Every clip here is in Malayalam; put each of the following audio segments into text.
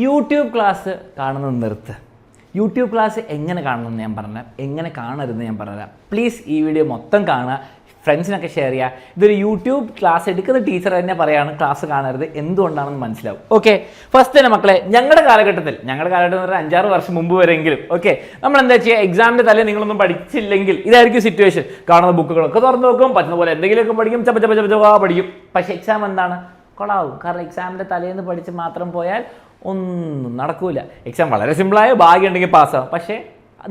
യൂട്യൂബ് ക്ലാസ് കാണുന്നത് നിർത്ത്. യൂട്യൂബ് ക്ലാസ് എങ്ങനെ കാണണമെന്ന് ഞാൻ പറഞ്ഞുതരാം, എങ്ങനെ കാണരുതെന്ന് ഞാൻ പറഞ്ഞുതരാം. പ്ലീസ് ഈ വീഡിയോ മൊത്തം കാണുക, ഫ്രണ്ട്സിനൊക്കെ ഷെയർ ചെയ്യുക. ഇതൊരു യൂട്യൂബ് ക്ലാസ് എടുക്കുന്ന ടീച്ചർ തന്നെ പറയാണ് ക്ലാസ് കാണരുത്, എന്തുകൊണ്ടാണെന്ന് മനസ്സിലാവും. ഓക്കെ, ഫസ്റ്റ് തന്നെ മക്കളെ, ഞങ്ങളുടെ കാലഘട്ടത്തിൽ എന്ന് പറഞ്ഞാൽ 5-6 വർഷം മുമ്പ് വരെയെങ്കിലും ഓക്കെ, നമ്മൾ എന്താ ചെയ്യുക, എക്സാമിൻ്റെ തലേ നിങ്ങളൊന്നും പഠിച്ചില്ലെങ്കിൽ ഇതായിരിക്കും സിറ്റുവേഷൻ. കാണുന്ന ബുക്കുകളൊക്കെ തുറന്നു നോക്കും, പറ്റുന്ന പോലെ എന്തെങ്കിലുമൊക്കെ പഠിക്കും, പഠിക്കും. പക്ഷേ എക്സാം എന്താണ്, കൊളാവും. കാരണം എക്സാമിൻ്റെ തലേന്ന് പഠിച്ച് മാത്രം പോയാൽ ഒന്നും നടക്കൂല. എക്സാം വളരെ സിമ്പിളായ, ഭാഗ്യം ഉണ്ടെങ്കിൽ പാസ്സാവും. പക്ഷേ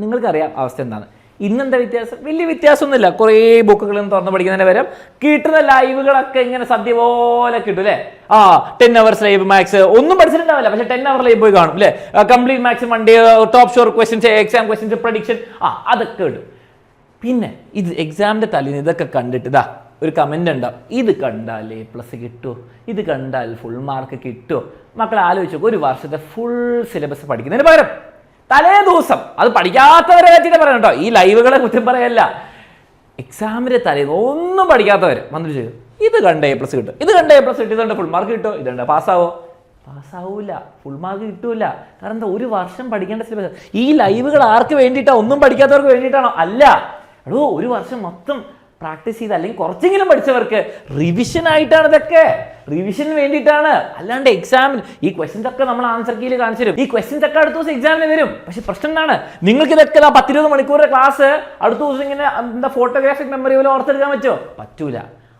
നിങ്ങൾക്കറിയാം അവസ്ഥ എന്താണ്. ഇന്നെന്താ വ്യത്യാസം? വലിയ വ്യത്യാസമൊന്നുമില്ല. കുറേ ബുക്കുകളൊന്നും തുറന്ന് പഠിക്കുന്നതിന് പകരം കിട്ടുന്ന ലൈവുകളൊക്കെ ഇങ്ങനെ സദ്യ പോലെ കിട്ടും അല്ലേ. 10 hours ലൈവ് മാത്സ് ഒന്നും പഠിച്ചിട്ടുണ്ടാവില്ല, പക്ഷേ 10 hour ലൈവ് പോയി കാണും അല്ലേ. Complete maths Monday, top sure questions, exam questions, prediction, അതൊക്കെ കിട്ടും. പിന്നെ ഇത് എക്സാമിൻ്റെ തലേന്ന് ഇതൊക്കെ കണ്ടിട്ട് ഇതാ ഒരു കമൻ്റ് ഉണ്ടാവും, ഇത് കണ്ടാൽ A+ കിട്ടുമോ, ഇത് കണ്ടാൽ ഫുൾ മാർക്ക് കിട്ടുമോ. മക്കൾ ആലോചിച്ചു, ഒരു വർഷത്തെ ഫുൾ സിലബസ് പഠിക്കുന്നതിന് പകരം തലേ ദിവസം, അത് പഠിക്കാത്തവരെ പറ്റിയിട്ട് പറയണം കേട്ടോ, ഈ ലൈവുകളെ കുറ്റം പറയല്ല, എക്സാമിൻ്റെ തലേന്ന് ഒന്നും പഠിക്കാത്തവർ വന്നിട്ട് ചെയ്യും, ഇത് കണ്ട A+ കിട്ടും, ഇത് കണ്ട A+ കിട്ടും, ഇതുണ്ട് ഫുൾ മാർക്ക് കിട്ടുമോ, ഇതുണ്ട് പാസ്സാവൂല, ഫുൾ മാർക്ക് കിട്ടൂല. കാരണം എന്താ, ഒരു വർഷം പഠിക്കേണ്ട സിലബസ്. ഈ ലൈവുകൾ ആർക്ക് വേണ്ടിയിട്ടാണ്? ഒന്നും പഠിക്കാത്തവർക്ക് വേണ്ടിയിട്ടാണോ? അല്ല, ഒരു വർഷം മൊത്തം പ്രാക്ടീസ് ചെയ്ത് അല്ലെങ്കിൽ കുറച്ചെങ്കിലും പഠിച്ചവർക്ക് റിവിഷൻ ആയിട്ടാണ് ഇതൊക്കെ, റിവിഷന് വേണ്ടിയിട്ടാണ്. അല്ലാണ്ട് എക്സാമിന് ഈ ക്വസ്റ്റ്യൻസ് ഒക്കെ നമ്മൾ ആൻസർ കീയിൽ കാണിച്ചു തരും. ഈ ക്വസ്റ്റ്യൻസ് ഒക്കെ അടുത്ത ദിവസം എക്സാമിന് വരും. പക്ഷെ പ്രശ്നം എന്താണ്, നിങ്ങൾക്ക് ഇതൊക്കെ 10-20 മണിക്കൂറിന്റെ ക്ലാസ് അടുത്ത ദിവസം ഇങ്ങനെ എന്താ ഫോട്ടോഗ്രാഫിക് മെമ്മറി പോലെ ഓർത്തെടുക്കാൻ പറ്റുമോ? പറ്റൂല.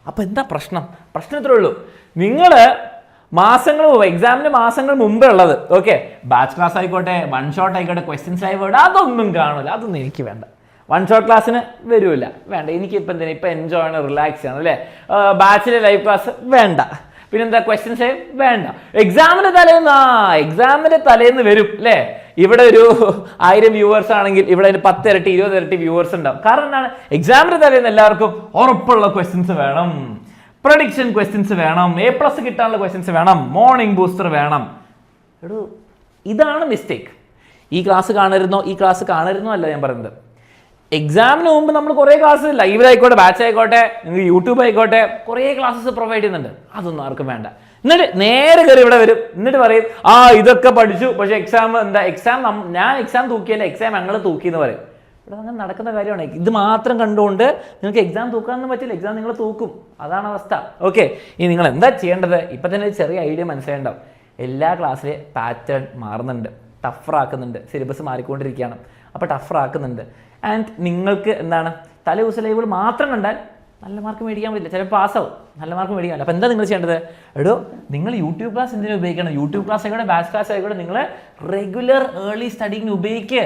അപ്പൊ എന്താ പ്രശ്നം? പ്രശ്നം ഇത്രേ ഉള്ളൂ, നിങ്ങൾ എക്സാമിന് മാസങ്ങൾ മുമ്പേ ഉള്ളത് ഓക്കെ, ബാച്ച് ക്ലാസ് ആയിക്കോട്ടെ, വൺ ഷോട്ട് ആയിക്കോട്ടെ, ക്വസ്റ്റ്യൻസ് ആയിക്കോട്ടെ, അതൊന്നും കാണില്ല. അതൊന്നും എനിക്ക് വേണ്ട. വൺ ഷോട്ട് ക്ലാസ്സിന് വരില്ല, വേണ്ട. എനിക്കിപ്പോൾ എന്തിനാ, ഇപ്പം എൻജോയ് ആണ്, റിലാക്സ് ആണ് അല്ലേ. ബാച്ചിലെ ലൈവ് ക്ലാസ് വേണ്ട. പിന്നെന്താ, ക്വസ്റ്റ്യൻസ് വേണ്ട. എക്സാമിൻ്റെ തലേന്ന് വരും അല്ലേ. ഇവിടെ ഒരു 1000 വ്യൂവേഴ്സ് ആണെങ്കിൽ ഇവിടെ ഒരു 10 ഇരട്ടി 20 ഇരട്ടി വ്യൂവേഴ്സ് ഉണ്ടാവും. കാരണം എന്താണ്, എക്സാമിൻ്റെ തലേന്ന് എല്ലാവർക്കും ഉറപ്പുള്ള ക്വസ്റ്റ്യൻസ് വേണം, പ്രഡിക്ഷൻ ക്വസ്റ്റ്യൻസ് വേണം, A+ കിട്ടാനുള്ള ക്വസ്റ്റ്യൻസ് വേണം, മോർണിംഗ് ബൂസ്റ്റർ വേണം. ഇതാണ് മിസ്റ്റേക്ക്. ഈ ക്ലാസ് കാണരുന്നോ അല്ല ഞാൻ പറയുന്നത്. എക്സാമിന് മുമ്പ് നമ്മൾ കുറേ ക്ലാസ്, ലൈവിലായിക്കോട്ടെ, ബാച്ച് ആയിക്കോട്ടെ, നിങ്ങൾക്ക് യൂട്യൂബ് ആയിക്കോട്ടെ, കുറേ ക്ലാസ്സസ് പ്രൊവൈഡ് ചെയ്യുന്നുണ്ട്. അതൊന്നും ആർക്കും വേണ്ട. എന്നിട്ട് നേരെ കയറി ഇവിടെ വരും, എന്നിട്ട് പറയും ഇതൊക്കെ പഠിച്ചു, പക്ഷെ ഞാൻ എക്സാം തൂക്കിയല്ല, എക്സാം ഞങ്ങൾ തൂക്കി എന്ന് പറയും. ഇവിടെ അങ്ങനെ നടക്കുന്ന കാര്യമാണ്. ഇത് മാത്രം കണ്ടുകൊണ്ട് നിങ്ങൾക്ക് എക്സാം തൂക്കാനൊന്നും പറ്റില്ല. എക്സാം നിങ്ങൾ തൂക്കും, അതാണ് അവസ്ഥ. ഓക്കെ, ഇനി നിങ്ങൾ എന്താ ചെയ്യേണ്ടത്? ഇപ്പം തന്നെ ചെറിയ ഐഡിയ മനസ്സിലായിട്ടുണ്ടാവും. എല്ലാ ക്ലാസ്സിലെ പാറ്റേൺ മാറുന്നുണ്ട്, ടഫറാക്കുന്നുണ്ട്, സിലബസ് മാറിക്കൊണ്ടിരിക്കുകയാണ്. അപ്പോൾ ടഫറാക്കുന്നുണ്ട്. ആൻഡ് നിങ്ങൾക്ക് എന്താണ്, തലേ ദിവസം ലൈവുകൾ മാത്രം കണ്ടാൽ നല്ല മാർക്ക് മേടിക്കാൻ പറ്റില്ല, ചിലപ്പോൾ പാസ്സാവും, നല്ല മാർക്ക് മേടിക്കാൻ പറ്റില്ല. അപ്പോൾ എന്താ നിങ്ങൾ ചെയ്യേണ്ടത്? നിങ്ങൾ യൂട്യൂബ് ക്ലാസ് എന്തിനു ഉപയോഗിക്കണം? യൂട്യൂബ് ക്ലാസ് ആയിക്കോട്ടെ, ബാച്ച് ക്ലാസ് ആയിക്കോട്ടെ, നിങ്ങൾ റെഗുലർ ഏർലി സ്റ്റഡിങ്ങിന് ഉപയോഗിക്കുക.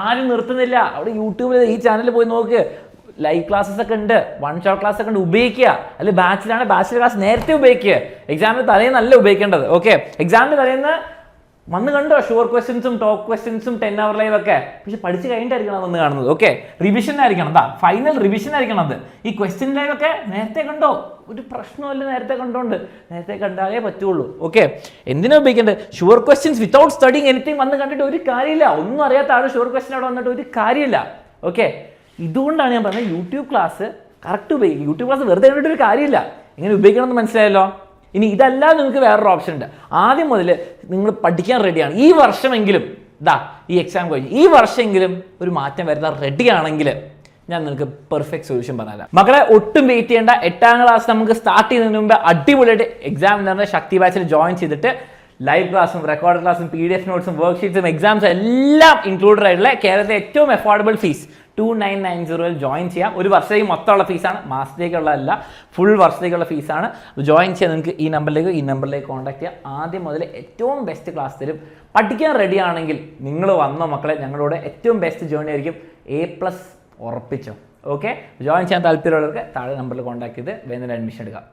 ആരും നിർത്തുന്നില്ല. അവിടെ യൂട്യൂബിൽ ഈ ചാനലിൽ പോയി നോക്ക്, ലൈവ് ക്ലാസ്സസ് ഒക്കെ ഉണ്ട്, വൺ ഷോട്ട് ക്ലാസ് ഒക്കെ ഉണ്ട്, ഉപയോഗിക്കുക. അല്ലെങ്കിൽ ബാച്ചിലർ ക്ലാസ് നേരത്തെ ഉപയോഗിക്കുക. എക്സാമിന് തലേന്നല്ല ഉപയോഗിക്കേണ്ടത്. ഓക്കെ, എക്സാമിന് തലേന്ന് വന്ന് കണ്ടോ ഷുവർ ക്വസ്റ്റ്യൻസും ടോപ്പ് ക്വസ്റ്റ്യൻസും 10 hour ലൈവ് ഒക്കെ. പക്ഷെ പഠിച്ച് കഴിഞ്ഞിട്ടായിരിക്കണം വന്ന് കാണുന്നത്. ഓക്കെ, റിവിഷൻ ആയിരിക്കണം, ഫൈനൽ റിവിഷൻ ആയിരിക്കണം അത്. ഈ ക്വസ്റ്റ്യൻ ലൈവ് ഒക്കെ നേരത്തെ കണ്ടോ, ഒരു പ്രശ്നമല്ല, നേരത്തെ കണ്ടാലേ പറ്റുള്ളൂ. ഓക്കെ, എന്തിനാ ഉപയോഗിക്കേണ്ടത്? Sure questions without studying anything വന്ന് കണ്ടിട്ട് ഒരു കാര്യമില്ല. ഒന്നും അറിയാത്ത ആൾ ഷുവർ ക്വസ്റ്റ്യൻ അവിടെ വന്നിട്ട് ഒരു കാര്യമില്ല. ഓക്കെ, ഇതുകൊണ്ടാണ് ഞാൻ പറഞ്ഞത് യൂട്യൂബ് ക്ലാസ് കറക്റ്റ് ഉപയോഗിക്കും. യൂട്യൂബ് ക്ലാസ് വെറുതെ കണ്ടിട്ട് ഒരു കാര്യമില്ല. എങ്ങനെ ഉപയോഗിക്കണമെന്ന് മനസ്സിലായല്ലോ. ഇനി ഇതല്ലാതെ നിങ്ങൾക്ക് വേറൊരു ഓപ്ഷൻ ഉണ്ട്. ആദ്യം മുതൽ നിങ്ങൾ പഠിക്കാൻ റെഡിയാണ്, ഈ വർഷമെങ്കിലും ഈ എക്സാം കഴിഞ്ഞ് ഈ വർഷമെങ്കിലും ഒരു മാറ്റം വരുന്ന റെഡിയാണെങ്കിൽ ഞാൻ നിങ്ങൾക്ക് പെർഫെക്റ്റ് സൊല്യൂഷൻ പറഞ്ഞുതരാം. മക്കളെ, ഒട്ടും വെയിറ്റ് ചെയ്യേണ്ട. 8ാം ക്ലാസ് നമുക്ക് സ്റ്റാർട്ട് ചെയ്യുന്നതിന് മുമ്പ് അടിപൊളിയായിട്ട് എക്സാം എന്ന് പറഞ്ഞാൽ ശക്തി ബാച്ചിൽ ജോയിൻ ചെയ്തിട്ട് ലൈവ് ക്ലാസ്സും റെക്കോർഡ് ക്ലാസ്സും PDF നോട്ട്സും വർക്ക്ഷീറ്റ്സും എക്സാംസും എല്ലാം ഇൻക്ലൂഡഡ് ആയിട്ടുള്ള കേരളത്തിലെ ഏറ്റവും അഫോർഡബിൾ ഫീസ് 2990 ജോയിൻ ചെയ്യാം. ഒരു വർഷത്തേക്ക് മൊത്തമുള്ള ഫീസാണ്, മാസത്തേക്കുള്ളതല്ല, ഫുൾ വർഷത്തേക്കുള്ള ഫീസാണ്. ജോയിൻ ചെയ്യാൻ നിങ്ങൾക്ക് ഈ നമ്പറിലേക്ക് കോൺടാക്ട് ചെയ്യാം. ആദ്യം മുതൽ ഏറ്റവും ബെസ്റ്റ് ക്ലാസ് തരും. പഠിക്കാൻ റെഡി ആണെങ്കിൽ നിങ്ങൾ വന്നോ മക്കളെ, ഞങ്ങളുടെ ഏറ്റവും ബെസ്റ്റ് ജേർണി ആയിരിക്കും. A+ ഉറപ്പിച്ചോ. ഓക്കെ, ജോയിൻ ചെയ്യാൻ താല്പര്യമുള്ളവർക്ക് താഴെ നമ്പറിൽ കോൺടാക്ട് ചെയ്ത് വേഗം അഡ്മിഷൻ എടുക്കാം.